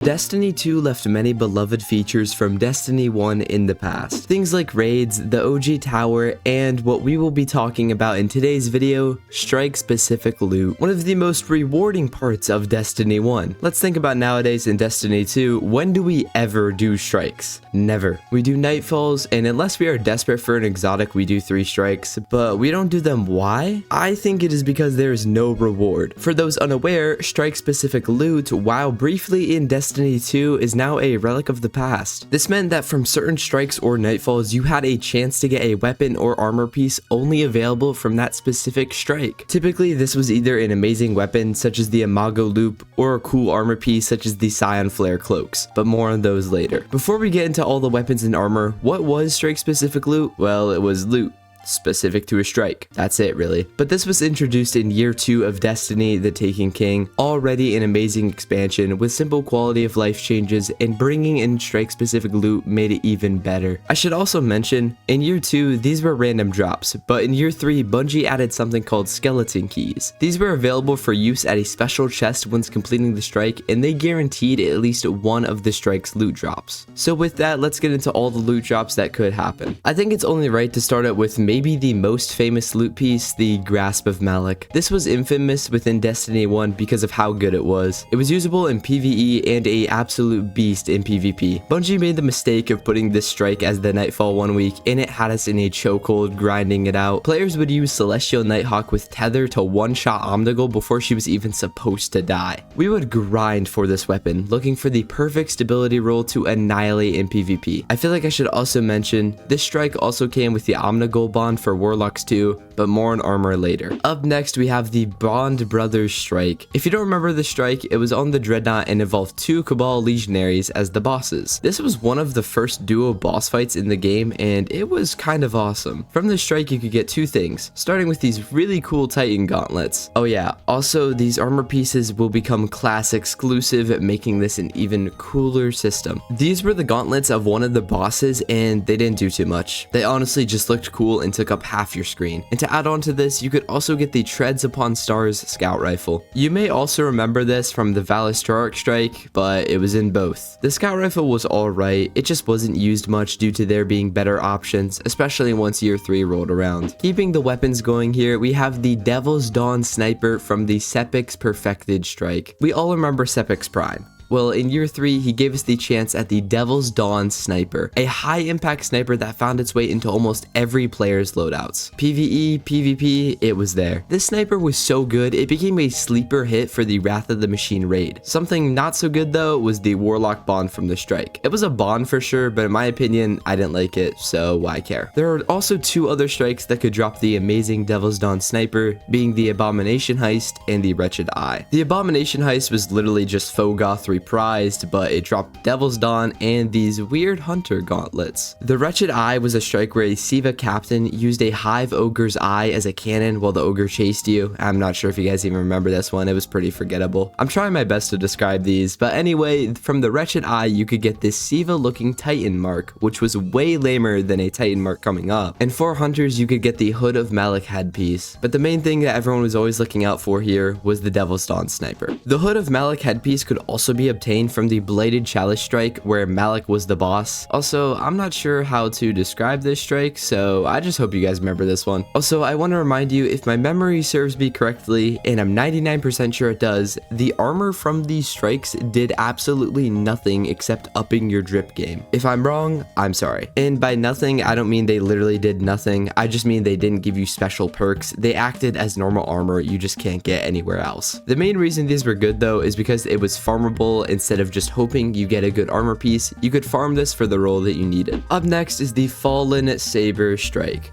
Destiny 2 left many beloved features from Destiny 1 in the past. Things like raids, the OG tower, and what we will be talking about in today's video, strike-specific loot. One of the most rewarding parts of Destiny 1. Let's think about nowadays in Destiny 2, when do we ever do strikes? Never. We do nightfalls, and unless we are desperate for an exotic, we do 3 strikes, but we don't do them. Why? I think it is because there is no reward. For those unaware, strike-specific loot, while briefly in Destiny 2, is now a relic of the past. This meant that from certain strikes or nightfalls, you had a chance to get a weapon or armor piece only available from that specific strike. Typically, this was either an amazing weapon such as the Omnigul loop or a cool armor piece such as the Scion Flare cloaks, but more on those later. Before we get into all the weapons and armor, what was strike-specific loot? Well, it was loot specific to a strike. That's it, really. But this was introduced in year 2 of Destiny: The Taken King, already an amazing expansion with simple quality of life changes, and bringing in strike specific loot made it even better. I should also mention, in year 2 these were random drops, but in year 3 Bungie added something called skeleton keys. These were available for use at a special chest once completing the strike, and they guaranteed at least one of the strike's loot drops. So with that, let's get into all the loot drops that could happen. I think it's only right to start out with maybe the most famous loot piece, the Grasp of Malak. This was infamous within Destiny 1 because of how good it was. It was usable in PvE and a absolute beast in PvP. Bungie made the mistake of putting this strike as the Nightfall one week, and it had us in a chokehold grinding it out. Players would use Celestial Nighthawk with tether to one-shot Omnigul before she was even supposed to die. We would grind for this weapon, looking for the perfect stability roll to annihilate in PvP. I feel like I should also mention, this strike also came with the Omnigul bond for Warlocks too, but more on armor later. Up next, we have the Bond Brothers strike. If you don't remember the strike, it was on the Dreadnought and involved 2 Cabal legionaries as the bosses. This was one of the first duo boss fights in the game, and it was kind of awesome. From this strike, you could get 2 things, starting with these really cool Titan gauntlets. Oh yeah, also these armor pieces will become class exclusive, making this an even cooler system. These were the gauntlets of one of the bosses, and they didn't do too much. They honestly just looked cool and took up half your screen. And to add on to this, you could also get the Treads Upon Stars scout rifle. You may also remember this from the Valis strike, but it was in both. The scout rifle was alright, it just wasn't used much due to there being better options, especially once year 3 rolled around. Keeping the weapons going here, we have the Devil's Dawn sniper from the Sepiks perfected strike. We all remember Sepiks Prime. Well, in year 3, he gave us the chance at the Devil's Dawn sniper, a high impact sniper that found its way into almost every player's loadouts. PvE, PvP, it was there. This sniper was so good, it became a sleeper hit for the Wrath of the Machine raid. Something not so good though was the Warlock bond from the strike. It was a bond for sure, but in my opinion, I didn't like it, so why care? There are also 2 other strikes that could drop the amazing Devil's Dawn sniper, being the Abomination Heist and the Wretched Eye. The Abomination Heist was literally just Fogoth reprised, but it dropped Devil's Dawn and these weird hunter gauntlets. The Wretched Eye was a strike where a Siva captain used a Hive Ogre's eye as a cannon while the ogre chased you. I'm not sure if you guys even remember this one, it was pretty forgettable. I'm trying my best to describe these, but anyway, from the Wretched Eye you could get this Siva looking Titan mark, which was way lamer than a Titan mark coming up. And for hunters you could get the Hood of Malak headpiece, but the main thing that everyone was always looking out for here was the Devil's Dawn sniper. The Hood of Malak headpiece could also be obtained from the Blighted Chalice strike where Malak was the boss. Also, I'm not sure how to describe this strike, so I just hope you guys remember this one. Also, I want to remind you, if my memory serves me correctly, and I'm 99% sure it does, the armor from these strikes did absolutely nothing except upping your drip game. If I'm wrong, I'm sorry. And by nothing, I don't mean they literally did nothing, I just mean they didn't give you special perks. They acted as normal armor you just can't get anywhere else. The main reason these were good though is because it was farmable. Instead of just hoping you get a good armor piece, you could farm this for the role that you needed. Up next is the Fallen S.A.B.E.R strike.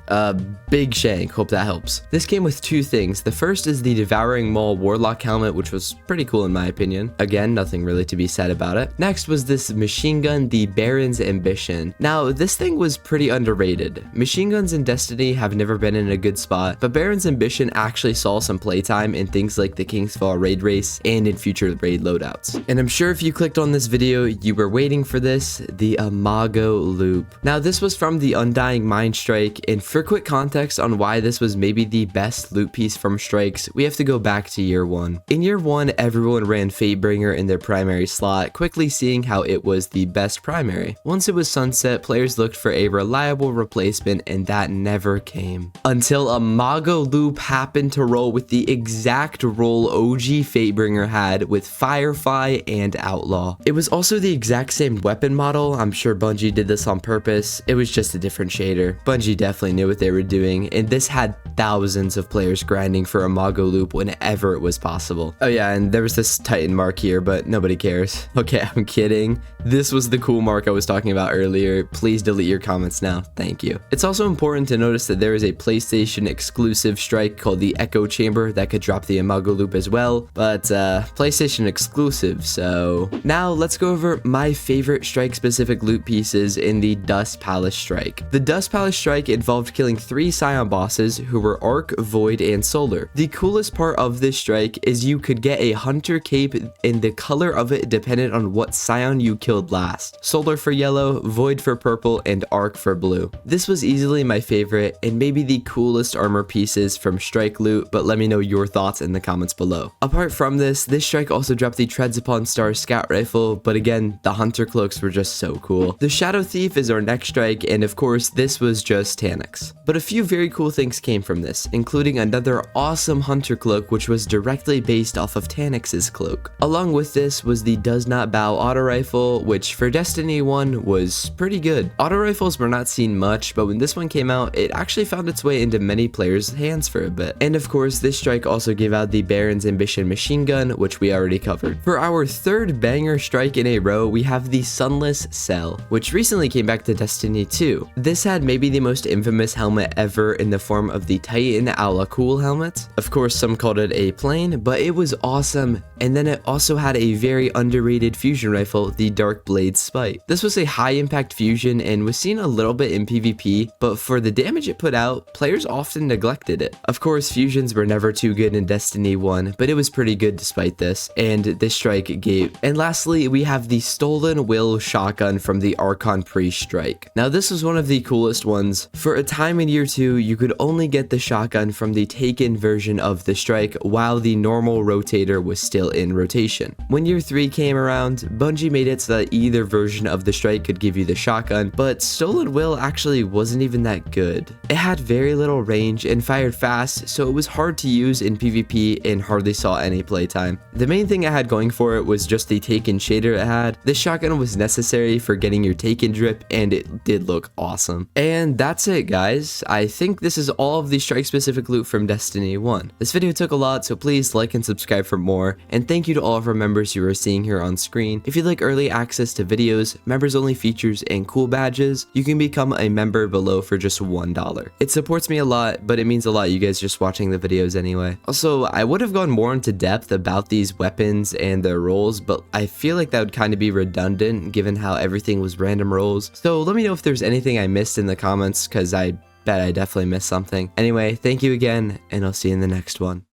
Big shank, hope that helps. This came with 2 things. The first is the Devouring Maul Warlock helmet, which was pretty cool in my opinion. Again, nothing really to be said about it. Next was this machine gun, the Baron's Ambition. Now, this thing was pretty underrated. Machine guns in Destiny have never been in a good spot, but Baron's Ambition actually saw some playtime in things like the King's Fall raid race and in future raid loadouts. And I'm sure if you clicked on this video, you were waiting for this, the Imago loop. Now this was from the Undying Mind Strike, and for quick context on why this was maybe the best loot piece from strikes, we have to go back to year 1. In year 1, everyone ran Fatebringer in their primary slot, quickly seeing how it was the best primary. Once it was sunset, players looked for a reliable replacement, and that never came. Until Imago loop happened to roll with the exact role OG Fatebringer had with Firefly and Outlaw. It was also the exact same weapon model. I'm sure Bungie did this on purpose. It was just a different shader. Bungie definitely knew what they were doing, and this had thousands of players grinding for Imago loop whenever it was possible. Oh yeah, and there was this Titan mark here, but nobody cares. Okay, I'm kidding. This was the cool mark I was talking about earlier. Please delete your comments now. Thank you. It's also important to notice that there is a PlayStation exclusive strike called the Echo Chamber that could drop the Imago loop as well, but PlayStation exclusive. So now let's go over my favorite strike specific loot pieces in the Dust Palace strike. The Dust Palace strike involved killing 3 Scion bosses who were Arc, Void, and Solar. The coolest part of this strike is you could get a Hunter cape, and the color of it depended on what Scion you killed last. Solar for yellow, Void for purple, and Arc for blue. This was easily my favorite and maybe the coolest armor pieces from strike loot, but let me know your thoughts in the comments below. Apart from this strike also dropped the Treads Upon Stars scout rifle, but again, the Hunter cloaks were just so cool. The Shadow Thief is our next strike, and of course, this was just Taniks. But a few very cool things came from this, including another awesome Hunter cloak, which was directly based off of Taniks' cloak. Along with this was the Does Not Bow auto rifle, which for Destiny 1 was pretty good. Auto rifles were not seen much, but when this one came out, it actually found its way into many players' hands for a bit. And of course, this strike also gave out the Baron's Ambition machine gun, which we already covered. For our third banger strike in a row, we have the Sunless Cell, which recently came back to Destiny 2. This had maybe the most infamous helmet ever in the form of the Titan a la Cool helmet. Of course, some called it a plane, but it was awesome. And then it also had a very underrated fusion rifle, the Dark Blade Spite. This was a high impact fusion and was seen a little bit in PvP, but for the damage it put out, players often neglected it. Of course, fusions were never too good in Destiny 1, but it was pretty good despite this, and this strike gave. And lastly, we have the Stolen Will shotgun from the Archon pre-strike. Now this was one of the coolest ones. For a time in year 2, you could only get the shotgun from the taken version of the strike while the normal rotator was still in rotation. When year 3 came around, Bungie made it so that either version of the strike could give you the shotgun, but Stolen Will actually wasn't even that good. It had very little range and fired fast, so it was hard to use in PvP and hardly saw any playtime. The main thing it had going for it was just the Taken shader it had. This shotgun was necessary for getting your Taken drip, and it did look awesome. And that's it, guys. I think this is all of the strike specific loot from Destiny 1. This video took a lot, so please like and subscribe for more, and thank you to all of our members you are seeing here on screen. If you'd like early access to videos, members only features, and cool badges, you can become a member below for just $1. It supports me a lot, but it means a lot you guys just watching the videos anyway. Also, I would have gone more into depth about these weapons and their roles, but I feel like that would kind of be redundant given how everything was random roles. So let me know if there's anything I missed in the comments, because I bet I definitely missed something. Anyway, thank you again, and I'll see you in the next one.